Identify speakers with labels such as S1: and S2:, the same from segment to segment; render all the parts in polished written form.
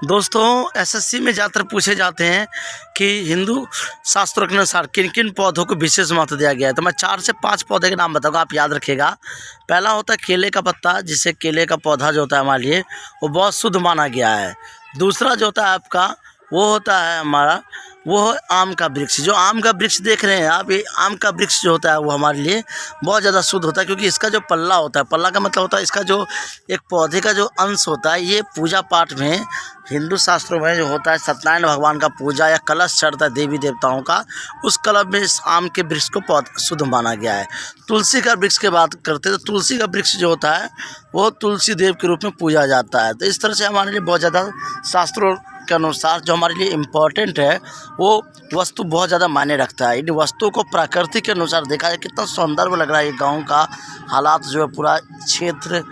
S1: दोस्तों एसएससी में ज़्यादातर पूछे जाते हैं कि हिंदू शास्त्रों के अनुसार किन किन पौधों को विशेष महत्व दिया गया है। तो मैं 4 से 5 पौधे के नाम बताऊंगा, आप याद रखिएगा। पहला होता है केले का पत्ता, जिसे केले का पौधा जो होता है हमारे लिए वो बहुत शुद्ध माना गया है। दूसरा जो होता है आपका वो होता है हमारा वो है आम का वृक्ष। जो आम का वृक्ष देख रहे हैं आप, ये आम का वृक्ष जो होता है वो हमारे लिए बहुत ज़्यादा शुद्ध होता है, क्योंकि इसका जो पल्ला होता है, पल्ला का मतलब होता है इसका जो एक पौधे का जो अंश होता है, ये पूजा पाठ में हिंदू शास्त्रों में जो होता है सत्यनारायण भगवान का पूजा या कलश चढ़ता है देवी देवताओं का, उस कलश में इस आम के वृक्ष को पौधा शुद्ध माना गया है। तुलसी का वृक्ष की बात करते हैं तो तुलसी का वृक्ष जो होता है वो तुलसी देव के रूप में पूजा जाता है। तो इस तरह से हमारे लिए बहुत ज़्यादा शास्त्रों के अनुसार जो हमारे लिए इम्पोर्टेंट है वो वस्तु बहुत ज़्यादा मायने रखता है। इन वस्तुओं को प्रकृति के अनुसार देखा जाए कितना सौंदर्य लग रहा है। ये गाँव का हालात जो है, पूरा क्षेत्र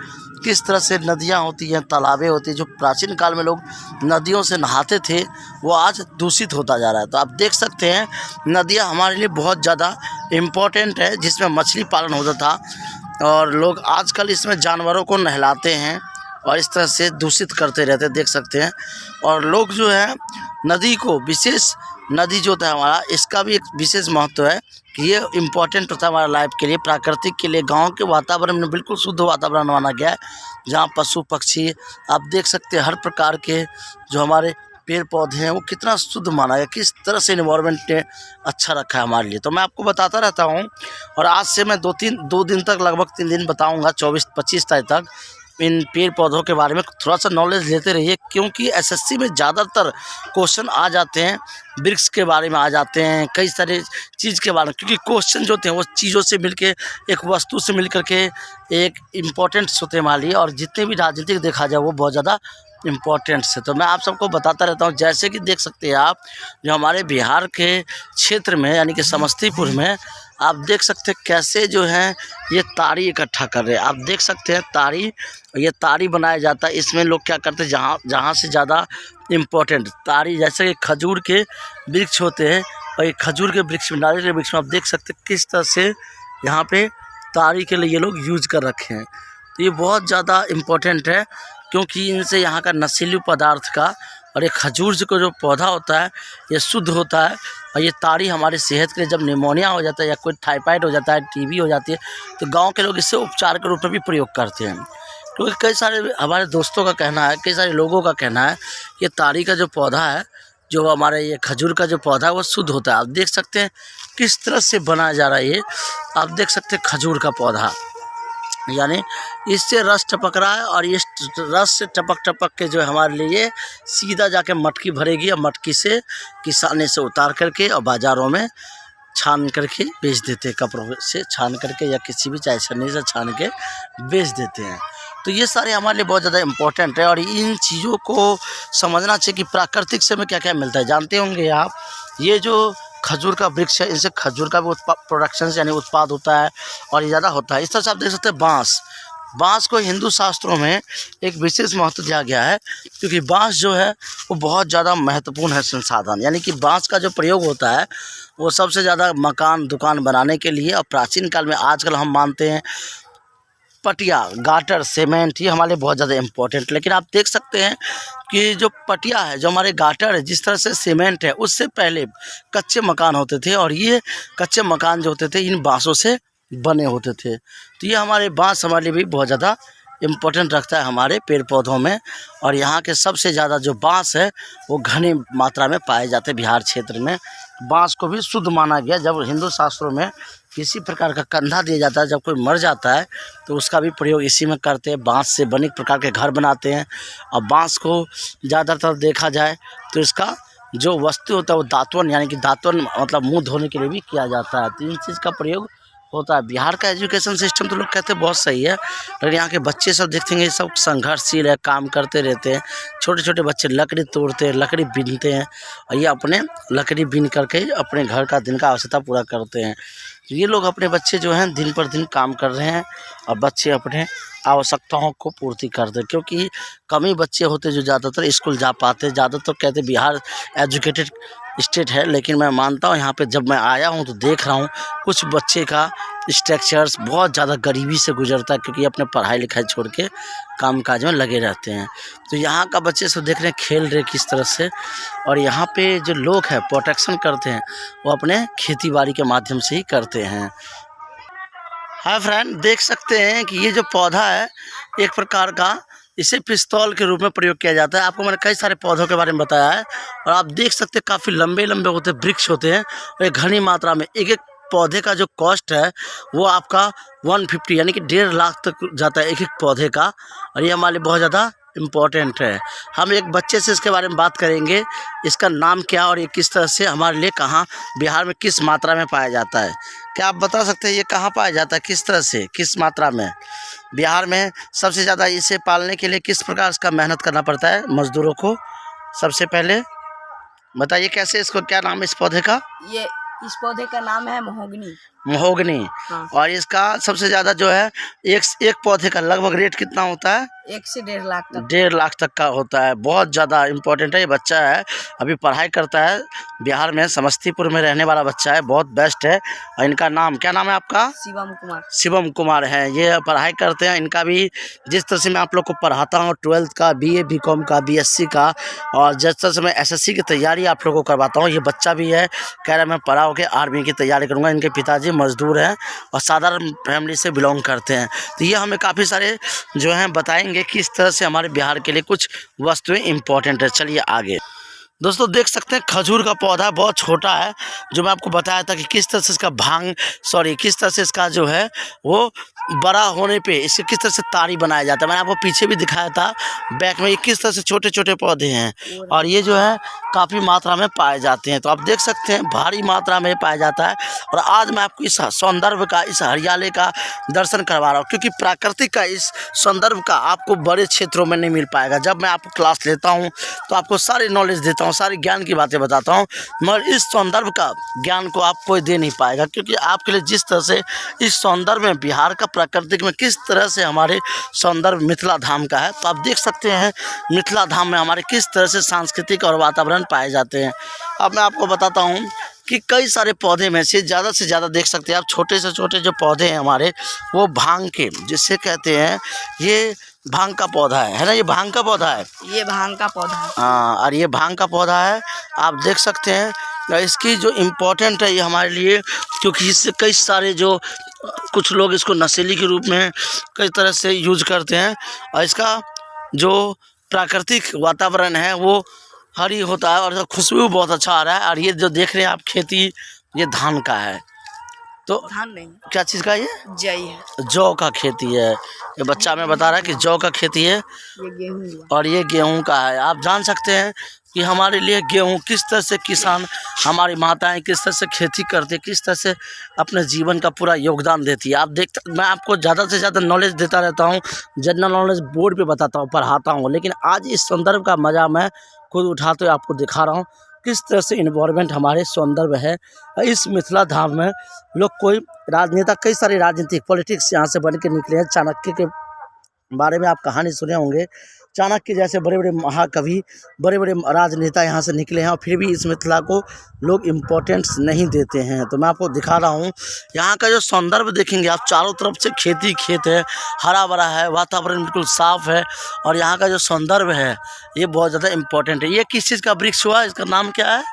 S1: किस तरह से नदियाँ होती हैं, तालाबें होती हैं, जो प्राचीन काल में लोग नदियों से नहाते थे वो आज दूषित होता जा रहा है। तो आप देख सकते हैं नदियाँ हमारे लिए बहुत ज़्यादा इम्पोर्टेंट है, जिसमें मछली पालन होता था और लोग आजकल इसमें जानवरों को नहलाते हैं और इस तरह से दूषित करते रहते हैं, देख सकते हैं। और लोग जो है नदी को विशेष, नदी जो होता है हमारा, इसका भी एक विशेष महत्व है कि ये इम्पोर्टेंट होता है हमारा लाइफ के लिए, प्राकृतिक के लिए। गांव के वातावरण में बिल्कुल शुद्ध वातावरण माना गया है, जहां पशु पक्षी आप देख सकते हैं, हर प्रकार के जो हमारे पेड़ पौधे हैं वो कितना शुद्ध माना गया, किस तरह से इन्वायरमेंट ने अच्छा रखा है हमारे लिए। तो मैं आपको बताता रहता हूँ और आज से मैं 2 दिन तक, लगभग 3 दिन बताऊँगा, 24-25 तारीख तक इन पेड़ पौधों के बारे में थोड़ा सा नॉलेज लेते रहिए, क्योंकि एसएससी में ज़्यादातर क्वेश्चन आ जाते हैं, वृक्ष के बारे में आ जाते हैं, कई सारे चीज़ के बारे में, क्योंकि क्वेश्चन जो होते हैं वो चीज़ों से मिलके, एक वस्तु से मिल करके एक इम्पोर्टेंट्स होते हैं हमारे लिए। और जितने भी राजनीतिक देखा जाए वो बहुत ज़्यादा इम्पोर्टेंट्स है। तो मैं आप सबको बताता रहता हूँ। जैसे कि देख सकते हैं आप, जो हमारे बिहार के क्षेत्र में यानी कि समस्तीपुर में आप देख सकते हैं कैसे जो है ये ताड़ी इकट्ठा कर रहे हैं। आप देख सकते हैं ताड़ी, ये ताड़ी बनाया जाता है। इसमें लोग क्या करते हैं, जहाँ से ज़्यादा इम्पोर्टेंट ताड़ी, जैसे कि खजूर के वृक्ष होते हैं और ये खजूर के वृक्ष में, नारियल के वृक्ष में आप देख सकते हैं किस तरह से यहाँ पे ताड़ी के लिए ये लोग यूज कर रखे हैं। तो ये बहुत ज़्यादा इम्पोर्टेंट है, क्योंकि इनसे यहाँ का नशीले पदार्थ का, और ये खजूर का जो पौधा होता है ये शुद्ध होता है। और ये ताड़ी हमारे सेहत के लिए, जब निमोनिया हो जाता है या कोई टाइफाइड हो जाता है, टीबी हो जाती है, तो गांव के लोग इससे उपचार के रूप में भी प्रयोग करते हैं। क्योंकि कई सारे हमारे दोस्तों का कहना है, कई सारे लोगों का कहना है, ये ताड़ी का जो पौधा है, जो हमारे ये खजूर का जो पौधा है वो शुद्ध होता है। आप देख सकते हैं किस तरह से बनाया जा रहा है ये। आप देख सकते हैं खजूर का पौधा, यानी इससे रस टपक रहा है और इस रस से टपक के जो है हमारे लिए सीधा जाके मटकी भरेगी और मटकी से किसानी से उतार करके और बाज़ारों में छान करके बेच देते हैं, कपड़ों से छान करके या किसी भी चाय छन्नी से छान के बेच देते हैं। तो ये सारे हमारे लिए बहुत ज़्यादा इम्पोर्टेंट है और इन चीज़ों को समझना चाहिए कि प्राकृतिक से में क्या क्या मिलता है। जानते होंगे आप, ये जो खजूर का वृक्ष है, इनसे खजूर का भी प्रोडक्शन यानी उत्पाद होता है और ये ज़्यादा होता है। इस तरह से आप देख सकते हैं बाँस को हिंदू शास्त्रों में एक विशेष महत्व दिया गया है, क्योंकि बाँस जो है वो बहुत ज़्यादा महत्वपूर्ण है संसाधन। यानी कि बाँस का जो प्रयोग होता है वो सबसे ज़्यादा मकान दुकान बनाने के लिए, और प्राचीन काल में, आजकल हम मानते हैं पटिया, गाटर, सीमेंट, ये हमारे लिए बहुत ज़्यादा इम्पोर्टेंट। लेकिन आप देख सकते हैं कि जो पटिया है, जो हमारे गाटर है, जिस तरह से सीमेंट है, उससे पहले कच्चे मकान होते थे और ये कच्चे मकान जो होते थे इन बाँसों से बने होते थे। तो ये हमारे बाँस हमारे लिए भी बहुत ज़्यादा इम्पोर्टेंट रखता है हमारे पेड़ पौधों में। और यहाँ के सबसे ज़्यादा जो बाँस है वो घनी मात्रा में पाए जाते हैं बिहार क्षेत्र में। बाँस को भी शुद्ध माना गया। जब हिंदू शास्त्रों में किसी प्रकार का कंधा दिया जाता है, जब कोई मर जाता है तो उसका भी प्रयोग इसी में करते हैं। बाँस से बने प्रकार के घर बनाते हैं और बाँस को ज़्यादातर देखा जाए तो इसका जो वस्तु होता है वो दातवन, यानी कि दातवन मतलब मुँह धोने के लिए भी किया जाता है। तो इन चीज़ का प्रयोग होता है। बिहार का एजुकेशन सिस्टम तो लोग कहते हैं बहुत सही है, लेकिन यहाँ के बच्चे सब देखेंगे सब संघर्षशील है, काम करते रहते हैं। छोटे छोटे बच्चे लकड़ी तोड़ते हैं, लकड़ी बीनते हैं और ये अपने लकड़ी बीन करके अपने घर का दिन का आवश्यकता पूरा करते हैं। तो ये लोग अपने बच्चे जो हैं दिन पर दिन काम कर रहे हैं और बच्चे अपने आवश्यकताओं को पूर्ति करते, क्योंकि कमी बच्चे होते जो ज़्यादातर स्कूल जा पाते। ज़्यादातर कहते बिहार एजुकेटेड स्टेट है, लेकिन मैं मानता हूँ यहाँ पे जब मैं आया हूँ तो देख रहा हूँ कुछ बच्चे का स्ट्रक्चर्स बहुत ज़्यादा गरीबी से गुजरता है, क्योंकि अपने पढ़ाई लिखाई छोड़ के काम काज में लगे रहते हैं। तो यहाँ का बच्चे सब देख रहे हैं खेल रहे किस तरह से, और यहाँ पे जो लोग हैं प्रोटेक्शन करते हैं वो अपने खेती बाड़ी के माध्यम से ही करते हैं। हाय फ्रेंड, देख सकते हैं कि ये जो पौधा है एक प्रकार का, इसे पिस्तौल के रूप में प्रयोग किया जाता है। आपको मैंने कई सारे पौधों के बारे में बताया है, और आप देख सकते हैं काफ़ी लंबे लंबे होते वृक्ष होते हैं, और एक घनी मात्रा में एक एक पौधे का जो कॉस्ट है वो आपका 150 यानी कि 1.5 लाख तक जाता है एक एक पौधे का, और ये हमारे लिए बहुत ज़्यादा इम्पोर्टेंट है। हम एक बच्चे से इसके बारे में बात करेंगे, इसका नाम क्या और ये किस तरह से हमारे लिए कहाँ बिहार में किस मात्रा में पाया जाता है। क्या आप बता सकते हैं ये कहाँ पाया जाता है, किस तरह से, किस मात्रा में बिहार में सबसे ज़्यादा? इसे पालने के लिए किस प्रकार इसका मेहनत करना पड़ता है मज़दूरों को? सबसे पहले बताइए कैसे, इसको क्या नाम है इस पौधे का?
S2: ये इस पौधे का नाम है महोगनी।
S1: महोगनी।
S2: हाँ।
S1: और इसका सबसे ज़्यादा जो है एक पौधे का लगभग रेट कितना होता है?
S2: 1 से 1.5 लाख तक।
S1: 1.5 लाख तक का होता है। बहुत ज़्यादा इम्पोर्टेंट है। ये बच्चा है अभी पढ़ाई करता है बिहार में, समस्तीपुर में रहने वाला बच्चा है, बहुत बेस्ट है। और इनका नाम क्या नाम है आपका?
S2: शिवम कुमार।
S1: शिवम कुमार है, ये पढ़ाई करते हैं। इनका भी जिस तरह से मैं आप लोग को पढ़ाता हूँ 12th का, BA BCom का, BSc का, और जिस तरह से मैं SSC की तैयारी आप लोगों को करवाता हूँ, ये बच्चा भी है कह रहा है मैं पढ़ा होकर आर्मी की तैयारी करूँगा। इनके पिताजी मजदूर हैं और साधारण फैमिली से बिलोंग करते हैं। तो ये हमें काफ़ी सारे जो हैं बताएंगे किस तरह से हमारे बिहार के लिए कुछ वस्तुएं इंपॉर्टेंट है। चलिए आगे। दोस्तों देख सकते हैं खजूर का पौधा बहुत छोटा है, जो मैं आपको बताया था कि किस तरह से इसका किस तरह से इसका जो है वो बड़ा होने पे इसके किस तरह से तारी बनाया जाता है। मैंने आपको पीछे भी दिखाया था बैक में, ये किस तरह से छोटे छोटे पौधे हैं, और ये जो है काफ़ी मात्रा में पाए जाते हैं। तो आप देख सकते हैं भारी मात्रा में पाया जाता है। और आज मैं आपको इस सौंदर्य का, इस हरियाली का दर्शन करवा रहा हूँ, क्योंकि प्राकृतिक का इस सौंदर्य का आपको बड़े क्षेत्रों में नहीं मिल पाएगा। जब मैं आपको क्लास लेता हूँ तो आपको सारी नॉलेज देता हूँ, सारी ज्ञान की बातें बताता हूँ, मगर इस सौंदर्य का ज्ञान को आप कोई दे नहीं पाएगा, क्योंकि आपके लिए जिस तरह से इस सौंदर्य में बिहार का प्राकृतिक में किस तरह से हमारे सौंदर्य मिथिला धाम का है। तो आप देख सकते हैं मिथिला धाम में हमारे किस तरह से सांस्कृतिक और वातावरण पाए जाते हैं। अब मैं आपको बताता हूँ कि कई सारे पौधे में से ज़्यादा देख सकते हैं आप, छोटे से छोटे जो पौधे हैं हमारे, वो भांग के, जिससे कहते हैं ये भांग का पौधा है ना? ये भांग का पौधा है,
S2: ये भांग का पौधा है।
S1: हाँ, और ये भांग का पौधा है। आप देख सकते हैं इसकी जो इम्पोर्टेंट है ये हमारे लिए, क्योंकि इससे कई सारे जो कुछ लोग इसको नशीली के रूप में कई तरह से यूज करते हैं, और इसका जो प्राकृतिक वातावरण है वो हरी होता है और खुशबू बहुत अच्छा आ रहा है। और ये जो देख रहे हैं आप खेती, ये धान का है। तो
S2: धान नहीं,
S1: क्या चीज़ का? ये
S2: जई है,
S1: जौ का खेती है। ये बच्चा हमें बता रहा है कि जौ का खेती है,
S2: ये गेहूँ
S1: और ये गेहूं का है। आप जान सकते हैं कि हमारे लिए गेहूं किस तरह से किसान, हमारी माताएं किस तरह से खेती करते, किस तरह से अपने जीवन का पूरा योगदान देती है। मैं आपको ज़्यादा से ज़्यादा नॉलेज देता रहता हूं, जनरल नॉलेज बोर्ड पे बताता हूं, पढ़ाता हूं, लेकिन आज इस संदर्भ का मज़ा मैं खुद उठाते हुए आपको दिखा रहा हूँ किस तरह से इन्वायरमेंट हमारे सौंदर्य है। इस मिथिला धाम में लोग कोई राजनेता, कई सारे राजनीतिक पॉलिटिक्स यहाँ से बन के निकले हैं। चाणक्य के बारे में आप कहानी सुने होंगे, चाणक्य जैसे बड़े बड़े महाकवि, बड़े बड़े राजनेता यहाँ से निकले हैं, और फिर भी इस मिथिला को लोग इम्पोर्टेंस नहीं देते हैं। तो मैं आपको दिखा रहा हूँ यहाँ का जो सौंदर्य देखेंगे आप, चारों तरफ से खेती खेत है, हरा भरा है, वातावरण बिल्कुल साफ़ है, और यहाँ का जो सौंदर्य है ये बहुत ज़्यादा इम्पोर्टेंट है। ये किस चीज़ का वृक्ष हुआ, इसका नाम क्या है?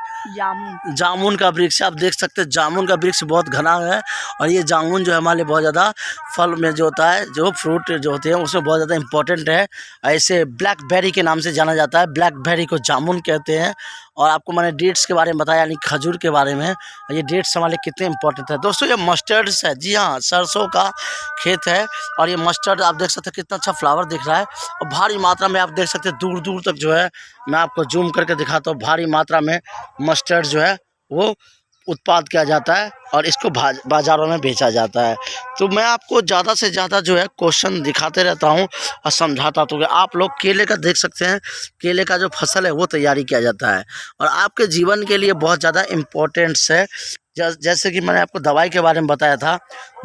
S1: जामुन का वृक्ष। आप देख सकते हैं जामुन का वृक्ष बहुत घना है, और ये जामुन जो है हमारे लिए बहुत ज़्यादा फल में जो होता है, जो फ्रूट जो होते हैं उसमें बहुत ज़्यादा इंपॉर्टेंट है। ऐसे ब्लैकबेरी के नाम से जाना जाता है, ब्लैकबेरी को जामुन कहते हैं। और आपको मैंने डेट्स के बारे में बताया, यानी खजूर के बारे में, और ये डेट्स हमारे लिए कितने इंपॉर्टेंट है। दोस्तों ये मस्टर्ड्स है, जी हाँ, सरसों का खेत है, और ये मस्टर्ड आप देख सकते हैं कितना अच्छा फ्लावर दिख रहा है, और भारी मात्रा में आप देख सकते हैं दूर दूर तक जो है, मैं आपको जूम करके दिखाता हूँ, भारी मात्रा में मस्टर्ड जो है वो उत्पाद किया जाता है, और इसको बाज़ारों में बेचा जाता है। तो मैं आपको ज़्यादा से ज़्यादा जो है क्वेश्चन दिखाते रहता हूँ और समझाता तो। आप लोग केले का देख सकते हैं, केले का जो फसल है वो तैयारी किया जाता है, और आपके जीवन के लिए बहुत ज़्यादा इम्पोर्टेंस है। जैसे कि मैंने आपको दवाई के बारे में बताया था,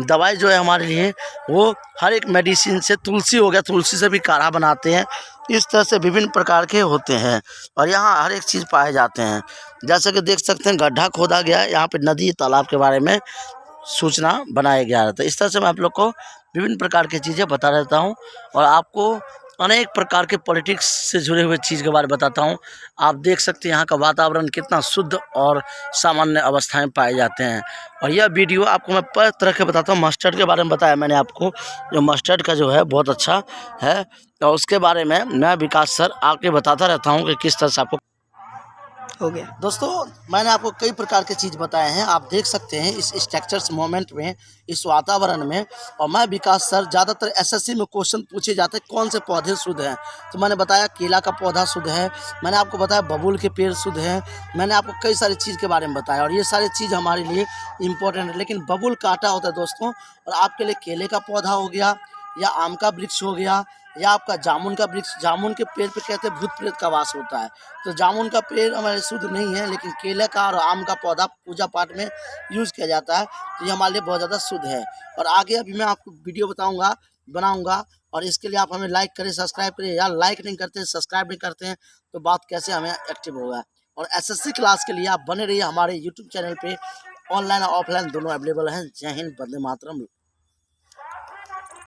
S1: दवाई जो है हमारे लिए वो हर एक मेडिसिन से, तुलसी हो गया, तुलसी से भी काढ़ा बनाते हैं। इस तरह से विभिन्न प्रकार के होते हैं और यहाँ हर एक चीज़ पाए जाते हैं। जैसे कि देख सकते हैं गड्ढा खोदा गया है, यहाँ पे नदी तालाब के बारे में सूचना बनाया गया है। तो इस तरह से मैं आप लोग को विभिन्न प्रकार की चीज़ें बता रहता हूँ और आपको अनेक प्रकार के पॉलिटिक्स से जुड़े हुए चीज़ के बारे में बताता हूँ। आप देख सकते हैं यहाँ का वातावरण कितना शुद्ध और सामान्य अवस्थाएं पाए जाते हैं। और यह वीडियो आपको मैं पर तरह के बताता हूँ। मस्टर्ड के बारे में बताया मैंने आपको, जो मस्टर्ड का जो है बहुत अच्छा है, और उसके बारे में मैं विकास सर आके बताता रहता हूँ कि किस तरह से आपको
S2: हो गया।
S1: दोस्तों मैंने आपको कई प्रकार के चीज़ बताए हैं, आप देख सकते हैं इस स्ट्रक्चर्स मोमेंट में, इस वातावरण में। और मैं विकास सर ज़्यादातर एसएससी में क्वेश्चन पूछे जाते हैं कौन से पौधे शुद्ध हैं, तो मैंने बताया केला का पौधा शुद्ध है, मैंने आपको बताया बबूल के पेड़ शुद्ध हैं, मैंने आपको कई सारी चीज़ के बारे में बताया और ये सारी चीज़ हमारे लिए इम्पोर्टेंट है। लेकिन बबूल कांटा होता है दोस्तों, और आपके लिए केले का पौधा हो गया या आम का वृक्ष हो गया या आपका जामुन का वृक्ष, जामुन के पेड़ पे कहते हैं भूत प्रेत का वास होता है, तो जामुन का पेड़ हमारे शुद्ध नहीं है। लेकिन केले का और आम का पौधा पूजा पाठ में यूज़ किया जाता है, तो ये हमारे लिए बहुत ज़्यादा शुद्ध है। और आगे अभी मैं आपको वीडियो बनाऊंगा और इसके लिए आप हमें लाइक करें, सब्सक्राइब करें। यार लाइक नहीं करते, सब्सक्राइब नहीं करते हैं तो बात कैसे हमें एक्टिव होगा। और एसएससी क्लास के लिए आप बने रहिए हमारे यूट्यूब चैनल पर, ऑनलाइन और ऑफलाइन दोनों अवेलेबल हैं। जय हिंद, वंदे मातरम।